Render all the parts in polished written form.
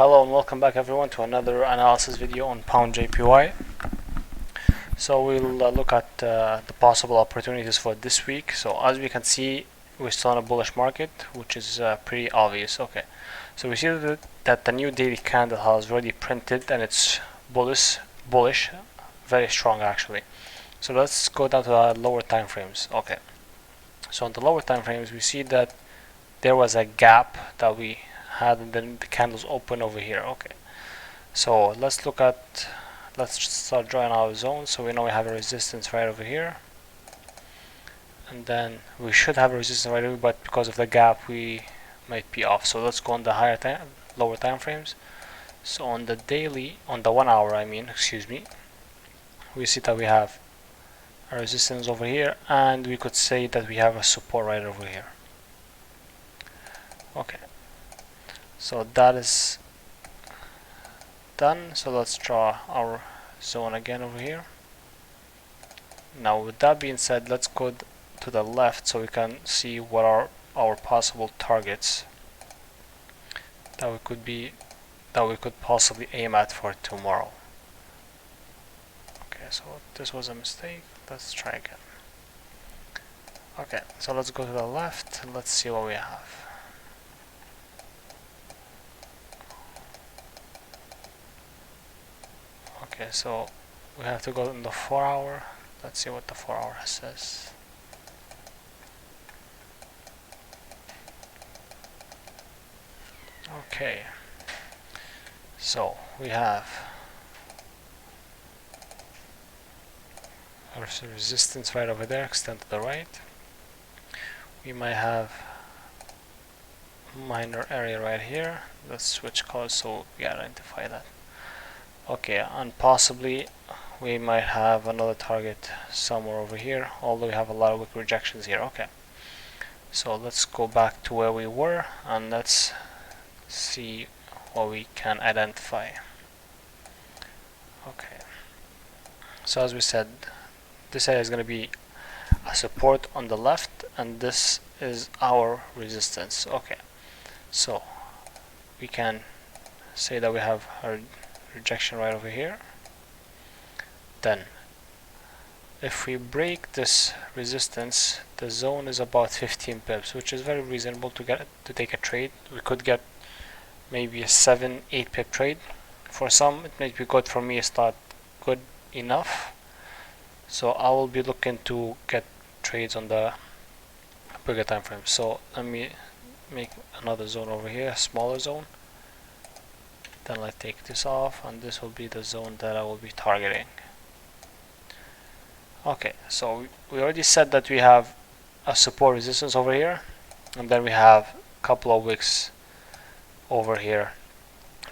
Hello and welcome back everyone to another analysis video on pound JPY. So we'll look at the possible opportunities for this week. So as we can see, we're still in a bullish market, which is pretty obvious. Okay, so we see that the new daily candle has already printed and it's bullish, very strong actually. So let's go down to the lower time frames. Okay, so on the lower time frames we see that there was a gap that we had and then the candles open over here. Okay, so let's start drawing our zone. So we know we have a resistance right over here, and then we should have a resistance right over, but because of the gap we might be off. So let's go on the lower time frames. So on the daily, on the 1 hour we see that we have a resistance over here, and we could say that we have a support right over here. Okay, so that is done. So let's draw our zone again over here. Now with that being said, let's go to the left so we can see what are our possible targets that we could possibly aim at for tomorrow. Okay, so this was a mistake. Let's try again. Okay, so let's go to the left and let's see what we have. Okay, so we have to go in the 4 hour. Let's see what the 4 hour says. Okay, so we have our resistance right over there, extend to the right. We might have minor area right here. Let's switch colors so we identify that. Okay, and possibly we might have another target somewhere over here, although we have a lot of weak rejections here. Okay, so let's go back to where we were and let's see what we can identify. Okay, so as we said, this area is going to be a support on the left and this is our resistance. Okay, so we can say that we have our rejection right over here. Then if we break this resistance, the zone is about 15 pips, which is very reasonable to take a trade. We could get maybe a 7-8 pip trade. For some it may be good, for me it's not good enough, so I will be looking to get trades on the bigger time frame. So let me make another zone over here, a smaller zone. Then let's take this off and this will be the zone that I will be targeting. Okay, so we already said that we have a support resistance over here, and then we have a couple of wicks over here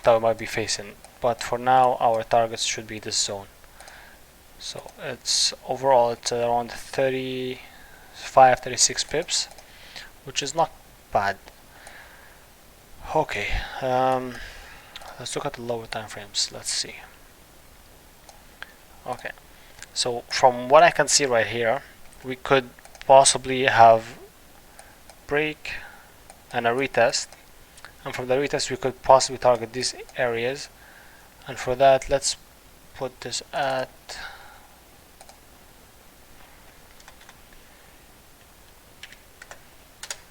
that we might be facing, but for now our targets should be this zone. So it's overall it's around 35-36 pips, which is not bad. Okay, let's look at the lower time frames. Let's see. Okay, so from what I can see right here, we could possibly have break and a retest, and from the retest we could possibly target these areas, and for that let's put this at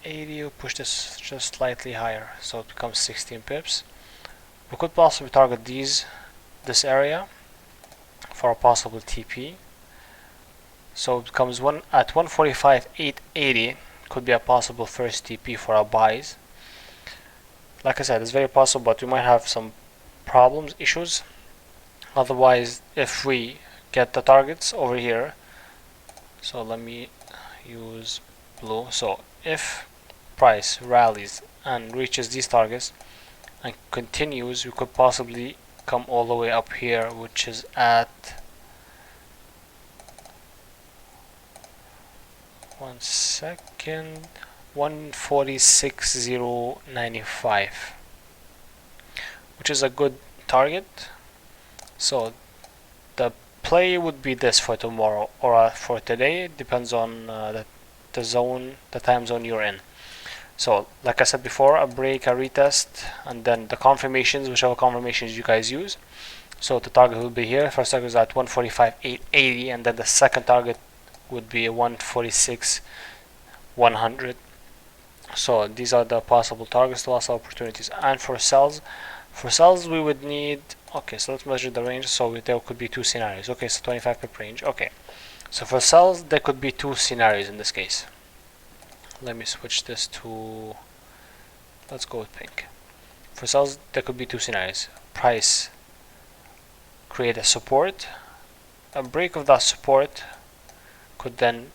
80. We'll push this just slightly higher so it becomes 16 pips. We could possibly target this area for a possible TP. So it becomes at 145.880 could be a possible first TP for our buys. Like I said, it's very possible, but we might have some issues. Otherwise, if we get the targets over here, so let me use blue. So if price rallies and reaches these targets and continues, we could possibly come all the way up here, which is at 146.095, which is a good target. So the play would be this for tomorrow or for today. It depends on the time zone you're in. So like I said before, a break, a retest, and then the confirmations, whichever confirmations you guys use. So the target will be here. First target is at 145.880, and then the second target would be 146.100. So these are the possible targets, the possible opportunities. And for sells we would need, okay, so let's measure the range. So there could be two scenarios. Okay, so 25 pip range. Okay, so for sells there could be two scenarios in this case. Let me switch this to, let's go with pink. For sells there could be two scenarios. Price create a support, a break of that support could then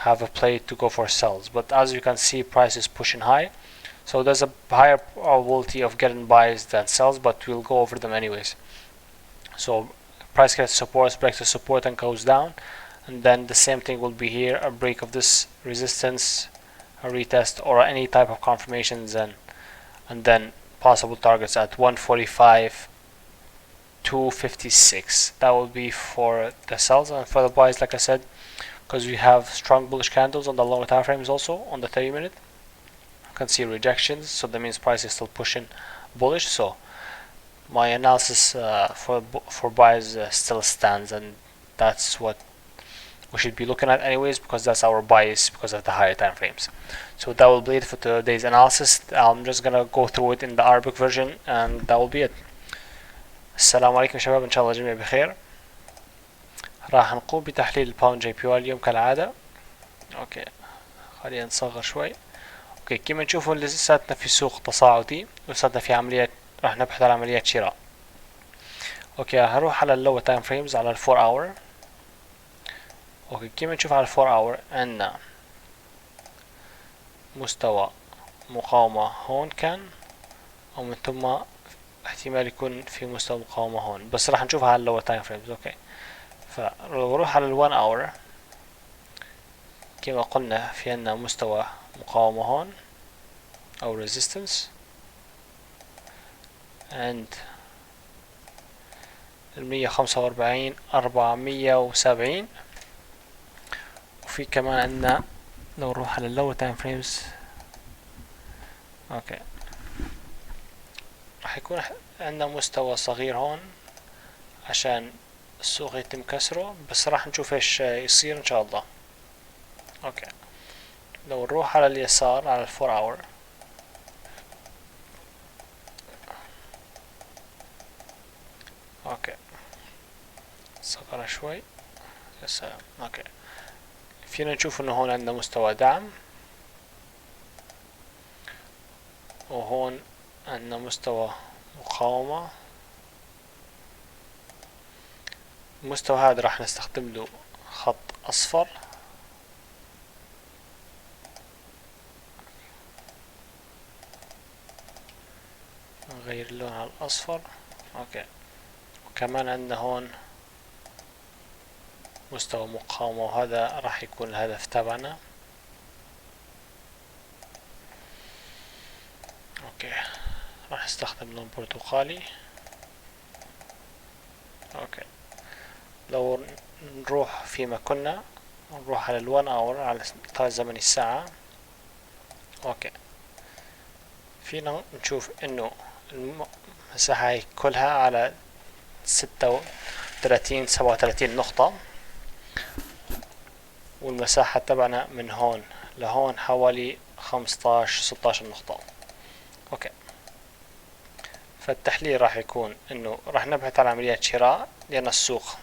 have a play to go for sells, but as you can see, price is pushing high, so there's a higher probability of getting buys than sells, but we'll go over them anyways. So price gets support, breaks the support and goes down, and then the same thing will be here, a break of this resistance, a retest, or any type of confirmations, and then possible targets at 145.256. that will be for the sells. And for the buys, like I said, because we have strong bullish candles on the longer time frames, also on the 30-minute you can see rejections, so that means price is still pushing bullish. So my analysis for buys still stands, and that's what we should be looking at anyways, because that's our bias because of the higher time frames. So that will be it for today's analysis. I'm just gonna go through it in the Arabic version, and that will be it. السلام عليكم شباب، ان شاء الله الجميع بخير. راح نقوم بتحليل الباوند جي بي واي اليوم كالعادة. اوكي، خلينا نصغر شوي. اوكي، كما نشوفوا لساتنا في سوق تصاعدي، ولساتنا في عمليات، راح نبحث عن عمليات شراء. اوكي، هروح على اللو تايم فريمز على الفور اور. اوكي، كما نشوف على الفور اور عندنا مستوى مقاومة هون كان، ومن ثم احتمال يكون في مستوى مقاومة هون، بس راح نشوفها على اللو تايم فريمز. اوكي، فلو نروح على الوان اور، كما قلنا في عندنا مستوى مقاومة هون او ريزيستنس عند 145.470. وفي كمان عندنا لو نروح على اللو تايم فريمز، اوكي، راح يكون عندنا مستوى صغير هون عشان السوق يتم كسره، بس راح نشوف ايش يصير ان شاء الله. اوكي، لو نروح على اليسار على الفور اور، اوكي صغر شوي، يا سلام. اوكي، فينا نشوف انه هون عندنا مستوى دعم، وهون عندنا مستوى مقاومة. المستوى هذا راح نستخدم له خط اصفر، نغير اللون على الاصفر. اوكي، وكمان عندنا هون مستوى مقاومة، وهذا راح يكون الهدف تبعنا. اوكي، راح نستخدم لون برتقالي. اوكي، لو نروح فيما كنا، نروح على الوان اور على اطار زمني الساعة. اوكي، فينا نشوف انه المساحة هي كلها على 37 نقطة، والمساحة تبعنا من هون لهون حوالي 16 نقطة. اوكي، فالتحليل راح يكون انه راح نبحث عن عمليات شراء، لان السوق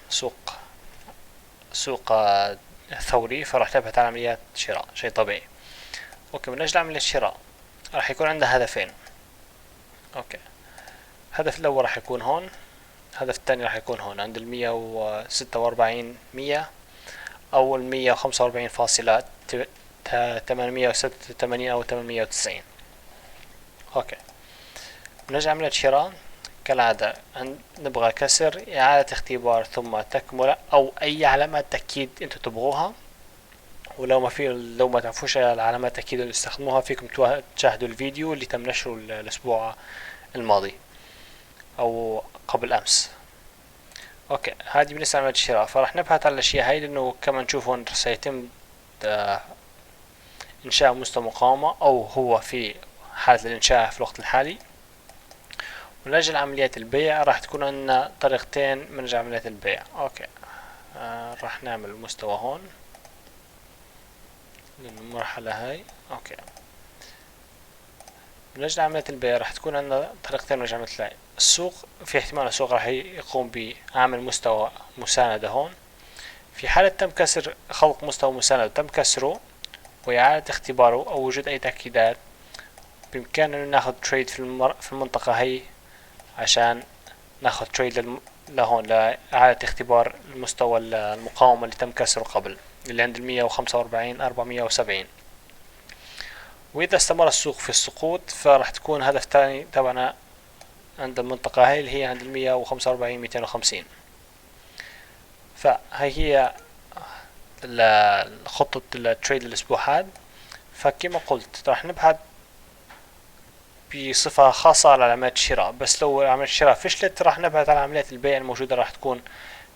سوق ثوري، فراح نبحث عن عمليات شراء، شيء طبيعي. اوكي، من اجل عملية الشراء راح يكون عندنا هدفين. اوكي، الهدف الاول راح يكون هون، الهدف الثاني راح يكون هون عند 146.100 او 145.886 او 890. اوكي، بنرجع عملية شراء كالعادة، نبغى كسر، إعادة اختبار، ثم تكملة أو أي علامات تأكيد أنتوا تبغوها. ولو ما تعرفوش العلامات التأكيد اللي تستخدموها، فيكم تشاهدوا الفيديو اللي تم نشره الأسبوع الماضي أو قبل أمس. أوكي، هذه بالنسبة لعملية الشراء. فراح نبحث على الأشياء هاي، لأنه كما نشوف هون سيتم إنشاء مستوى مقاومة أو هو في حالة الإنشاء في الوقت الحالي. ونجل عمليات البيع راح تكون عندنا طريقتين من عمليات البيع. اوكي، راح نعمل مستوى هون للمرحلة هاي. اوكي، من عملية البيع راح تكون عندنا طريقتين من عملية البيع. السوق في احتمال السوق راح يقوم بعمل مستوى مساندة هون. في حالة تم كسر خلق مستوى مساندة وتم كسره وإعادة اختباره أو وجود أي تأكيدات، بإمكاننا ناخد تريد في المنطقة هي عشان ناخد تريد لهون لإعادة اختبار المستوى المقاومة اللي تم كسره قبل، اللي عند 145-470. وإذا استمر السوق في السقوط فراح تكون هدف تاني تبعنا عند المنطقة هاي اللي هي عند 145-250. فهي هي خطة التريد الأسبوع هذا. فكما قلت راح نبحث بصفة خاصة على عمليات الشراء، بس لو عملية الشراء فشلت راح نبحث على عمليات البيع الموجودة، راح تكون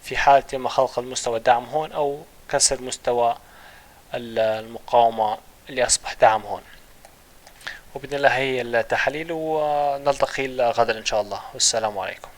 في حالة إما خلق المستوى الدعم هون أو كسر مستوى المقاومة اللي أصبح دعم هون. وبإذن الله هي التحاليل، ونلتقي غدا إن شاء الله، والسلام عليكم.